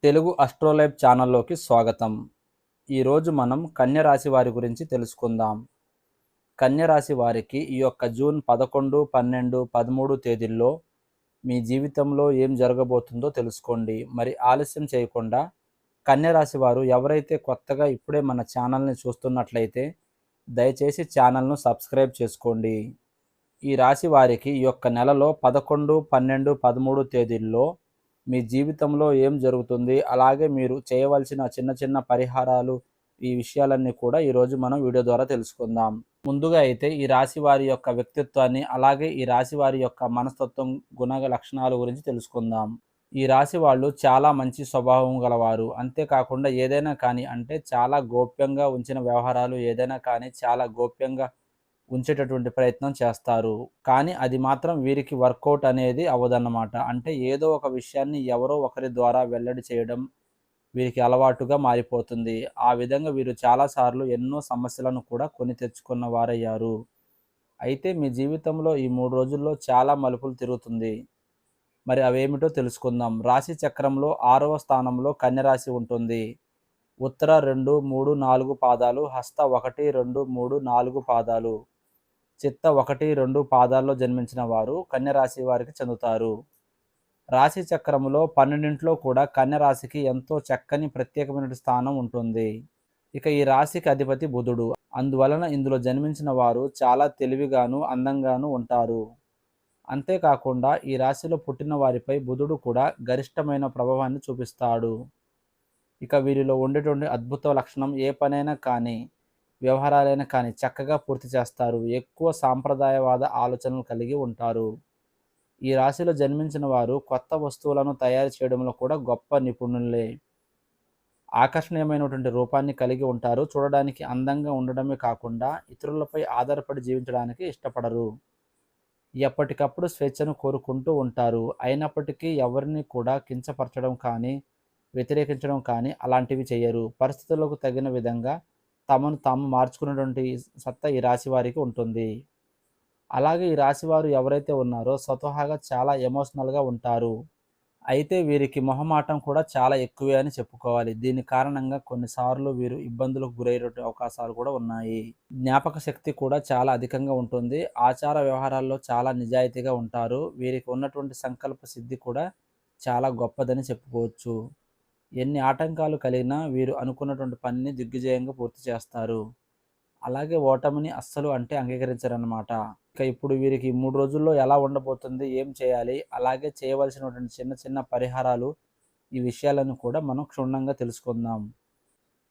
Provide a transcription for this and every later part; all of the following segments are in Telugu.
తెలుగు అస్ట్రోలైబ్ ఛానల్లోకి స్వాగతం. ఈరోజు మనం కన్య రాశి వారి గురించి తెలుసుకుందాం. కన్య రాశి వారికి ఈ యొక్క జూన్ 11, 12, 13 తేదీల్లో మీ జీవితంలో ఏం జరగబోతుందో తెలుసుకోండి. మరి ఆలస్యం చేయకుండా కన్య రాశి వారు ఎవరైతే కొత్తగా ఇప్పుడే మన ఛానల్ని చూస్తున్నట్లయితే దయచేసి ఛానల్ను సబ్స్క్రైబ్ చేసుకోండి. ఈ రాశి వారికి ఈ యొక్క నెలలో 11, 12, 13 తేదీల్లో మీ జీవితంలో ఏం జరుగుతుంది, అలాగే మీరు చేయవలసిన చిన్న చిన్న పరిహారాలు, ఈ విషయాలన్నీ కూడా ఈరోజు మనం వీడియో ద్వారా తెలుసుకుందాం. ముందుగా అయితే ఈ రాశి వారి యొక్క వ్యక్తిత్వాన్ని, అలాగే ఈ రాశి వారి యొక్క మనస్తత్వం, గుణ లక్షణాల గురించి తెలుసుకుందాం. ఈ రాశి వాళ్ళు చాలా మంచి స్వభావం గలవారు. అంతేకాకుండా ఏదైనా కానీ అంటే చాలా గోప్యంగా ఉంచిన వ్యవహారాలు ఏదైనా కానీ చాలా గోప్యంగా ఉంచేటటువంటి ప్రయత్నం చేస్తారు. కానీ అది మాత్రం వీరికి వర్కౌట్ అనేది అవ్వదన్నమాట. అంటే ఏదో ఒక విషయాన్ని ఎవరో ఒకరి ద్వారా వెల్లడి చేయడం వీరికి అలవాటుగా మారిపోతుంది. ఆ విధంగా వీరు చాలా సార్లు ఎన్నో సమస్యలను కూడా కొని తెచ్చుకున్న వారయ్యారు. అయితే మీ జీవితంలో ఈ 3 రోజుల్లో చాలా మలుపులు తిరుగుతుంది. మరి అవేమిటో తెలుసుకుందాం. రాశి చక్రంలో 6వ స్థానంలో కన్య రాశి ఉంటుంది. ఉత్తర 2, 3, 4 పాదాలు, హస్త 1, 2, 3, 4 పాదాలు, చిత్త 1, 2 పాదాల్లో జన్మించిన వారు కన్య రాశి వారికి చెందుతారు. రాశి చక్రములో 12 కూడా కన్య రాశికి ఎంతో చక్కని ప్రత్యేకమైన స్థానం ఉంటుంది. ఇక ఈ రాశికి అధిపతి బుధుడు. అందువలన ఇందులో జన్మించిన వారు చాలా తెలివిగాను, అందంగాను ఉంటారు. అంతేకాకుండా ఈ రాశిలో పుట్టిన వారిపై బుధుడు కూడా గరిష్టమైన ప్రభావాన్ని చూపిస్తాడు. ఇక వీరిలో ఉండేటువంటి అద్భుత లక్షణం ఏ పనైనా కానీ, వ్యవహారాలైనా కానీ చక్కగా పూర్తి చేస్తారు. ఎక్కువ సాంప్రదాయవాద ఆలోచనలు కలిగి ఉంటారు. ఈ రాశిలో జన్మించిన వారు కొత్త వస్తువులను తయారు చేయడంలో కూడా గొప్ప నిపుణులే. ఆకర్షణీయమైనటువంటి రూపాన్ని కలిగి ఉంటారు. చూడడానికి అందంగా ఉండడమే కాకుండా ఇతరులపై ఆధారపడి జీవించడానికి ఇష్టపడరు. ఎప్పటికప్పుడు స్వేచ్ఛను కోరుకుంటూ ఉంటారు. అయినప్పటికీ ఎవరిని కూడా కించపరచడం కానీ, వ్యతిరేకించడం కానీ అలాంటివి చేయరు. పరిస్థితులకు తగిన విధంగా తమను తాము మార్చుకునేటువంటి సత్తా ఈ రాశి వారికి ఉంటుంది. అలాగే ఈ రాశివారు ఎవరైతే ఉన్నారో స్వతహాగా చాలా ఎమోషనల్‌గా ఉంటారు. అయితే వీరికి మొహమాటం కూడా చాలా ఎక్కువే అని చెప్పుకోవాలి. దీని కారణంగా కొన్నిసార్లు వీరు ఇబ్బందులకు గురయ్యేటువంటి అవకాశాలు కూడా ఉన్నాయి. జ్ఞాపక శక్తి కూడా చాలా అధికంగా ఉంటుంది. ఆచార వ్యవహారాల్లో చాలా నిజాయితీగా ఉంటారు. వీరికి ఉన్నటువంటి సంకల్ప సిద్ధి కూడా చాలా గొప్పదని చెప్పుకోవచ్చు. ఎన్ని ఆటంకాలు కలిగినా వీరు అనుకున్నటువంటి పనిని దిగ్విజయంగా పూర్తి చేస్తారు. అలాగే ఓటమిని అస్సలు అంటే అంగీకరించరన్నమాట. ఇక ఇప్పుడు వీరికి 3 రోజుల్లో ఎలా ఉండబోతుంది? ఏం చేయాలి? అలాగే చేయవలసినటువంటి చిన్న చిన్న పరిహారాలు, ఈ విషయాలను కూడా మనం క్షుణ్ణంగా తెలుసుకుందాం.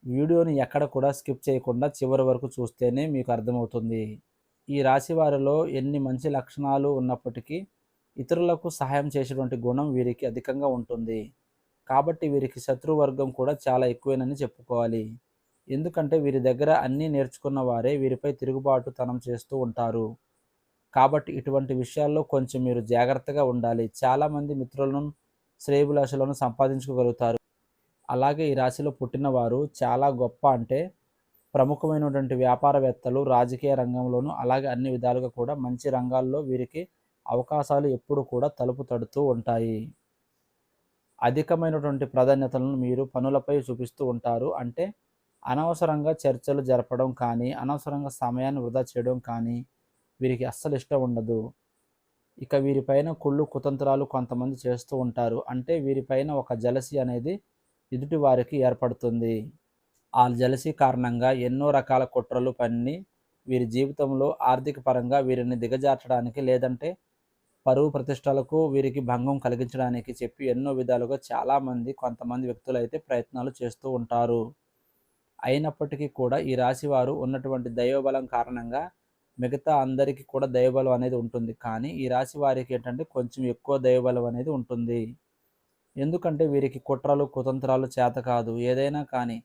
వీడియోని ఎక్కడ కూడా స్కిప్ చేయకుండా చివరి వరకు చూస్తేనే మీకు అర్థమవుతుంది. ఈ రాశి వారిలో ఎన్ని మంచి లక్షణాలు ఉన్నప్పటికీ ఇతరులకు సహాయం చేసేటువంటి గుణం వీరికి అధికంగా ఉంటుంది. కాబట్టి వీరికి శత్రువర్గం కూడా చాలా ఎక్కువేనని చెప్పుకోవాలి. ఎందుకంటే వీరి దగ్గర అన్నీ నేర్చుకున్న వారే వీరిపై తిరుగుబాటుతనం చేస్తూ ఉంటారు. కాబట్టి ఇటువంటి విషయాల్లో కొంచెం మీరు జాగ్రత్తగా ఉండాలి. చాలామంది మిత్రులను, శ్రేయోభిలాషులను సంపాదించుకోగలుగుతారు. అలాగే ఈ రాశిలో పుట్టినవారు చాలా గొప్ప అంటే ప్రముఖమైనటువంటి వ్యాపారవేత్తలు, రాజకీయ రంగంలోనూ అలాగే అన్ని విధాలుగా కూడా మంచి రంగాల్లో వీరికి అవకాశాలు ఎప్పుడు కూడా తలుపు తడుతూ ఉంటాయి. అధికమైనటువంటి ప్రాధాన్యతలను మీరు పనులపై చూపిస్తూ ఉంటారు. అంటే అనవసరంగా చర్చలు జరపడం కానీ, అనవసరంగా సమయాన్ని వృధా చేయడం కానీ వీరికి అస్సలు ఇష్టం ఉండదు. ఇక వీరిపైన కుళ్ళు కుతంత్రాలు కొంతమంది చేస్తూ ఉంటారు. అంటే వీరిపైన ఒక జెలసీ అనేది ఎదుటి వారికి ఏర్పడుతుంది. ఆ జెలసీ కారణంగా ఎన్నో రకాల కుట్రలు పన్ని వీరి జీవితంలో ఆర్థిక పరంగా వీరిని దిగజార్చడానికి, లేదంటే పరువు ప్రతిష్టలకు వీరికి భంగం కలిగించడానికి చెప్పి ఎన్నో విధాలుగా చాలామంది కొంతమంది వ్యక్తులైతే ప్రయత్నాలు చేస్తూ ఉంటారు. అయినప్పటికీ కూడా ఈ రాశివారు ఉన్నటువంటి దైవబలం కారణంగా మిగతా అందరికీ కూడా దైవబలం అనేది ఉంటుంది. కానీ ఈ రాశి వారికి ఏంటంటే కొంచెం ఎక్కువ దైవబలం అనేది ఉంటుంది. ఎందుకంటే వీరికి కుట్రలు, కుతంత్రాలు చేత కాదు. ఏదైనా కానీ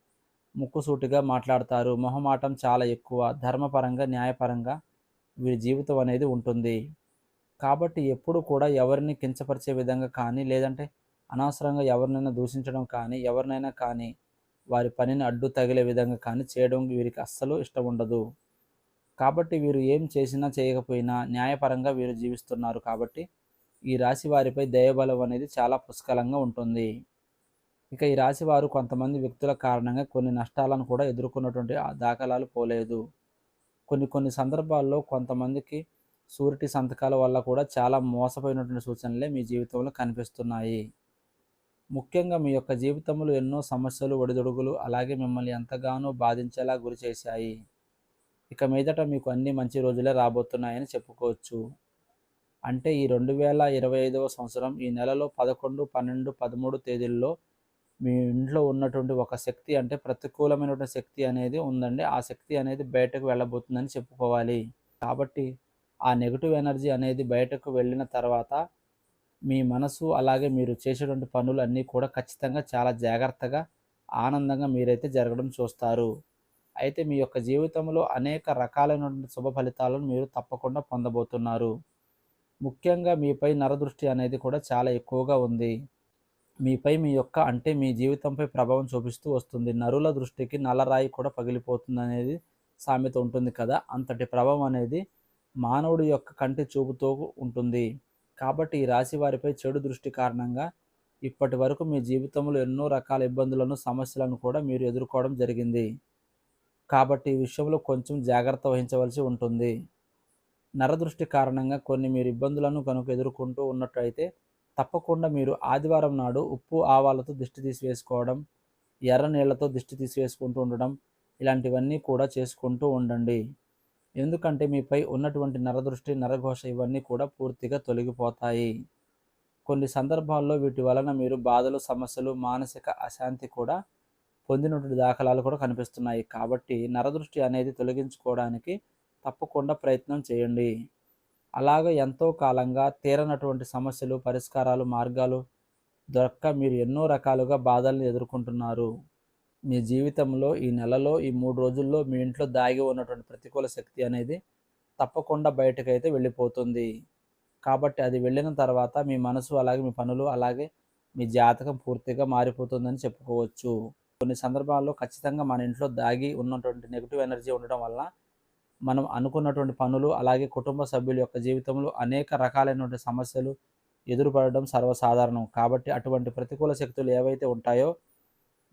ముక్కుసూటిగా మాట్లాడతారు. మొహమాటం చాలా ఎక్కువ. ధర్మపరంగా, న్యాయపరంగా వీరి జీవితం అనేది ఉంటుంది. కాబట్టి ఎప్పుడు కూడా ఎవరిని కించపరిచే విధంగా కానీ, లేదంటే అనవసరంగా ఎవరినైనా దూషించడం కానీ, ఎవరినైనా కానీ వారి పనిని అడ్డు తగిలే విధంగా కానీ చేయడం వీరికి అస్సలు ఇష్టం ఉండదు. కాబట్టి వీరు ఏం చేసినా చేయకపోయినా న్యాయపరంగా వీరు జీవిస్తున్నారు కాబట్టి ఈ రాశి వారిపై దైవబలం అనేది చాలా పుష్కలంగా ఉంటుంది. ఇక ఈ రాశి వారు కొంతమంది వ్యక్తుల కారణంగా కొన్ని నష్టాలను కూడా ఎదుర్కొన్నటువంటి ఆ దాఖలాలు పోలేదు. కొన్ని కొన్ని సందర్భాల్లో కొంతమందికి సూరిటీ సంతకాల వల్ల కూడా చాలా మోసపోయినటువంటి సూచనలే మీ జీవితంలో కనిపిస్తున్నాయి. ముఖ్యంగా మీ యొక్క జీవితంలో ఎన్నో సమస్యలు, ఒడిదుడుకులు అలాగే మిమ్మల్ని ఎంతగానో బాధించేలా గురిచేశాయి. ఇక మీదట మీకు అన్ని మంచి రోజులే రాబోతున్నాయని చెప్పుకోవచ్చు. అంటే ఈ 2025వ సంవత్సరం ఈ నెలలో 11, 12, 13 తేదీల్లో మీ ఇంట్లో ఉన్నటువంటి ఒక శక్తి అంటే ప్రతికూలమైనటువంటి శక్తి అనేది ఉందండి. ఆ శక్తి అనేది బయటకు వెళ్ళబోతుందని చెప్పుకోవాలి. కాబట్టి ఆ నెగెటివ్ ఎనర్జీ అనేది బయటకు వెళ్ళిన తర్వాత మీ మనసు అలాగే మీరు చేసేటువంటి పనులన్నీ కూడా ఖచ్చితంగా చాలా జాగ్రత్తగా, ఆనందంగా మీరైతే జరగడం చూస్తారు. అయితే మీ యొక్క జీవితంలో అనేక రకాలైనటువంటి శుభ ఫలితాలను మీరు తప్పకుండా పొందబోతున్నారు. ముఖ్యంగా మీపై నరదృష్టి అనేది కూడా చాలా ఎక్కువగా ఉంది. మీపై మీ యొక్క అంటే మీ జీవితంపై ప్రభావం చూపిస్తూ వస్తుంది. నరుల దృష్టికి నల్లరాయి కూడా పగిలిపోతుందనేది సామెత ఉంటుంది కదా! అంతటి ప్రభావం అనేది మానవుడి యొక్క కంటి చూపుతో ఉంటుంది. కాబట్టి ఈ రాశి వారిపై చెడు దృష్టి కారణంగా ఇప్పటి వరకు మీ జీవితంలో ఎన్నో రకాల ఇబ్బందులను, సమస్యలను కూడా మీరు ఎదుర్కోవడం జరిగింది. కాబట్టి ఈ విషయంలో కొంచెం జాగ్రత్త వహించవలసి ఉంటుంది. నరదృష్టి కారణంగా కొన్ని మీరు ఇబ్బందులను కనుక ఎదుర్కొంటూ ఉన్నట్టయితే తప్పకుండా మీరు ఆదివారం నాడు ఉప్పు, ఆవాలతో దిష్టి తీసివేసుకోవడం, ఎర్ర నీళ్లతో దిష్టి తీసివేసుకుంటూ ఉండడం ఇలాంటివన్నీ కూడా చేసుకుంటూ ఉండండి. ఎందుకంటే మీపై ఉన్నటువంటి నరదృష్టి, నరఘోష ఇవన్నీ కూడా పూర్తిగా తొలగిపోతాయి. కొన్ని సందర్భాల్లో వీటి వలన మీరు బాధలు, సమస్యలు, మానసిక అశాంతి కూడా పొందినటువంటి దాఖలాలు కూడా కనిపిస్తున్నాయి. కాబట్టి నరదృష్టి అనేది తొలగించుకోవడానికి తప్పకుండా ప్రయత్నం చేయండి. అలాగే ఎంతో కాలంగా తీరనటువంటి సమస్యలు, పరిష్కారాలు, మార్గాలు దొరక్క మీరు ఎన్నో రకాలుగా బాధల్ని ఎదుర్కొంటున్నారు. మీ జీవితంలో ఈ నెలలో ఈ 3 రోజుల్లో మీ ఇంట్లో దాగి ఉన్నటువంటి ప్రతికూల శక్తి అనేది తప్పకుండా బయటకైతే వెళ్ళిపోతుంది. కాబట్టి అది వెళ్ళిన తర్వాత మీ మనసు అలాగే మీ పనులు అలాగే మీ జాతకం పూర్తిగా మారిపోతుందని చెప్పుకోవచ్చు. కొన్ని సందర్భాల్లో ఖచ్చితంగా మన ఇంట్లో దాగి ఉన్నటువంటి నెగెటివ్ ఎనర్జీ ఉండడం వల్ల మనం అనుకున్నటువంటి పనులు అలాగే కుటుంబ సభ్యుల యొక్క జీవితంలో అనేక రకాలైనటువంటి సమస్యలు ఎదురుపడడం సర్వసాధారణం. కాబట్టి అటువంటి ప్రతికూల శక్తులు ఏవైతే ఉంటాయో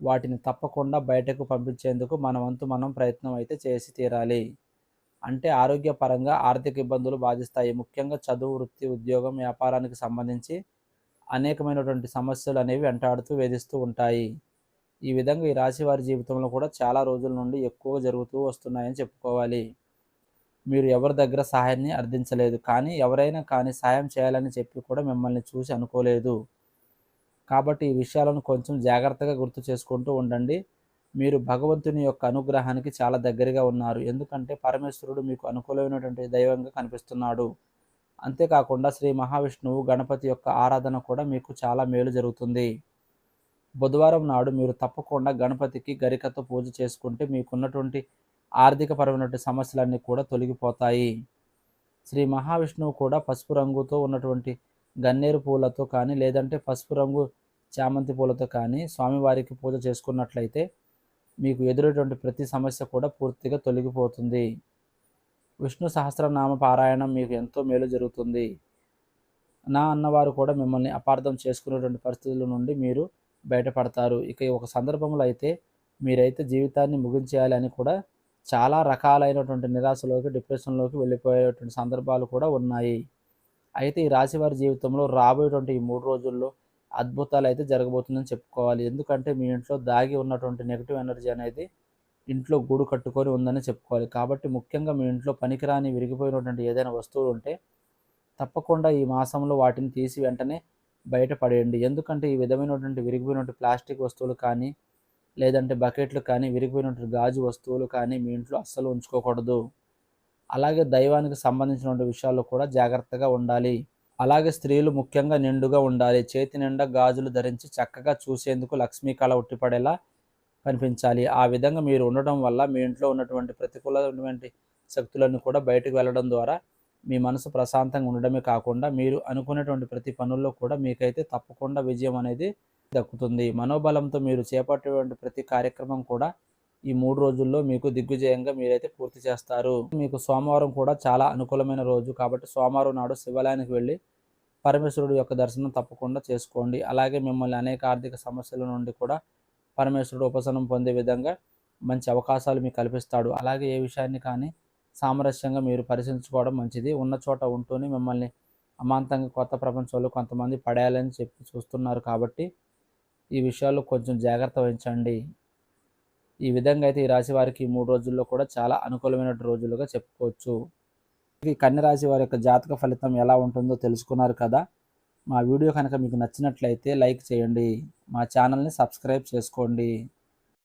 వాటిని తప్పకుండా బయటకు పంపించేందుకు మన వంతు మనం ప్రయత్నం అయితే చేసి తీరాలి. అంటే ఆరోగ్యపరంగా ఆర్థిక ఇబ్బందులు బాధిస్తాయి. ముఖ్యంగా చదువు, వృత్తి, ఉద్యోగం, వ్యాపారానికి సంబంధించి అనేకమైనటువంటి సమస్యలు అనేవి వెంటాడుతూ వేధిస్తూ ఉంటాయి. ఈ విధంగా ఈ రాశి వారి జీవితంలో కూడా చాలా రోజుల నుండి ఎక్కువగా జరుగుతూ వస్తున్నాయని చెప్పుకోవాలి. మీరు ఎవరి దగ్గర సహాయాన్ని అర్థించలేదు. కానీ ఎవరైనా కానీ సహాయం చేయాలని చెప్పి కూడా మిమ్మల్ని చూసి అనుకోలేదు. కాబట్టి ఈ విషయాలను కొంచెం జాగ్రత్తగా గుర్తు చేసుకుంటూ ఉండండి. మీరు భగవంతుని యొక్క అనుగ్రహానికి చాలా దగ్గరగా ఉన్నారు. ఎందుకంటే పరమేశ్వరుడు మీకు అనుకూలమైనటువంటి దైవంగా కనిపిస్తున్నాడు. అంతేకాకుండా శ్రీ మహావిష్ణువు, గణపతి యొక్క ఆరాధన కూడా మీకు చాలా మేలు జరుగుతుంది. బుధవారం నాడు మీరు తప్పకుండా గణపతికి గరికతో పూజ చేసుకుంటే మీకున్నటువంటి ఆర్థికపరమైనటువంటి సమస్యలన్నీ కూడా తొలగిపోతాయి. శ్రీ మహావిష్ణువు కూడా పసుపు రంగుతో ఉన్నటువంటి గన్నేరు పూలతో కానీ లేదంటే పసుపు రంగు చామంతి పూలతో కానీ స్వామివారికి పూజ చేసుకున్నట్లయితే మీకు ఎదురయ్యేటువంటి ప్రతి సమస్య కూడా పూర్తిగా తొలగిపోతుంది. విష్ణు సహస్రనామ పారాయణం మీకు ఎంతో మేలు జరుగుతుంది. నా అన్నవారు కూడా మిమ్మల్ని అపార్థం చేసుకునేటువంటి పరిస్థితుల నుండి మీరు బయటపడతారు. ఇక ఒక సందర్భంలో అయితే మీరైతే జీవితాన్ని ముగించేయాలి అని కూడా చాలా రకాలైనటువంటి నిరాశలోకి, డిప్రెషన్‌లోకి వెళ్ళిపోయేటువంటి సందర్భాలు కూడా ఉన్నాయి. అయితే ఈ రాశివారి జీవితంలో రాబోయేటువంటి ఈ 3 రోజుల్లో అద్భుతాలైతే జరగబోతుందని చెప్పుకోవాలి. ఎందుకంటే మీ ఇంట్లో దాగి ఉన్నటువంటి నెగెటివ్ ఎనర్జీ అనేది ఇంట్లో గూడు కట్టుకొని ఉందని చెప్పుకోవాలి. కాబట్టి ముఖ్యంగా మీ ఇంట్లో పనికిరాని విరిగిపోయినటువంటి ఏదైనా వస్తువులు ఉంటే తప్పకుండా ఈ మాసంలో వాటిని తీసి వెంటనే బయట పడేయండి. ఎందుకంటే ఈ విధమైనటువంటి విరిగిపోయినటువంటి ప్లాస్టిక్ వస్తువులు కానీ, లేదంటే బకెట్లు కానీ, విరిగిపోయినటువంటి గాజు వస్తువులు కానీ మీ ఇంట్లో అస్సలు ఉంచుకోకూడదు. అలాగే దైవానికి సంబంధించినటువంటి విషయాల్లో కూడా జాగ్రత్తగా ఉండాలి. అలాగే స్త్రీలు ముఖ్యంగా నిండుగా ఉండాలి. చేతి నిండా గాజులు ధరించి చక్కగా చూసేందుకు లక్ష్మీ కళ ఉట్టిపడేలా కనిపించాలి. ఆ విధంగా మీరు ఉండడం వల్ల మీ ఇంట్లో ఉన్నటువంటి ప్రతికూలమైనటువంటి శక్తులన్నీ కూడా బయటకు వెళ్ళడం ద్వారా మీ మనసు ప్రశాంతంగా ఉండడమే కాకుండా మీరు అనుకునేటువంటి ప్రతి పనుల్లో కూడా మీకైతే తప్పకుండా విజయం అనేది దక్కుతుంది. మనోబలంతో మీరు చేపట్టేటువంటి ప్రతి కార్యక్రమం కూడా ఈ 3 రోజుల్లో మీకు దిగ్విజయంగా మీరైతే పూర్తి చేస్తారు. మీకు సోమవారం కూడా చాలా అనుకూలమైన రోజు కాబట్టి సోమవారం నాడు శివాలయానికి వెళ్ళి పరమేశ్వరుడు యొక్క దర్శనం తప్పకుండా చేసుకోండి. అలాగే మిమ్మల్ని అనేక ఆర్థిక సమస్యల నుండి కూడా పరమేశ్వరుడు ఉపశమనం పొందే విధంగా మంచి అవకాశాలు మీకు కల్పిస్తాడు. అలాగే ఏ విషయాన్ని కానీ సామరస్యంగా మీరు పరిశీలించుకోవడం మంచిది. ఉన్న చోట ఉంటూనే మిమ్మల్ని అమాంతంగా కొత్త ప్రపంచంలో కొంతమంది పడేయాలని చెప్పి చూస్తున్నారు కాబట్టి ఈ విషయాల్లో కొంచెం జాగ్రత్త వహించండి. ఈ విధంగా అయితే ఈ రాశి వారికి ఈ 3 రోజుల్లో కూడా చాలా అనుకూలమైన రోజులుగా చెప్పుకోవచ్చు. ఈ కన్య రాశి వారి యొక్క జాతక ఫలితం ఎలా ఉంటుందో తెలుసుకున్నారు కదా. మా వీడియో కనుక మీకు నచ్చినట్లయితే లైక్ చేయండి. మా ఛానల్ని సబ్స్క్రైబ్ చేసుకోండి.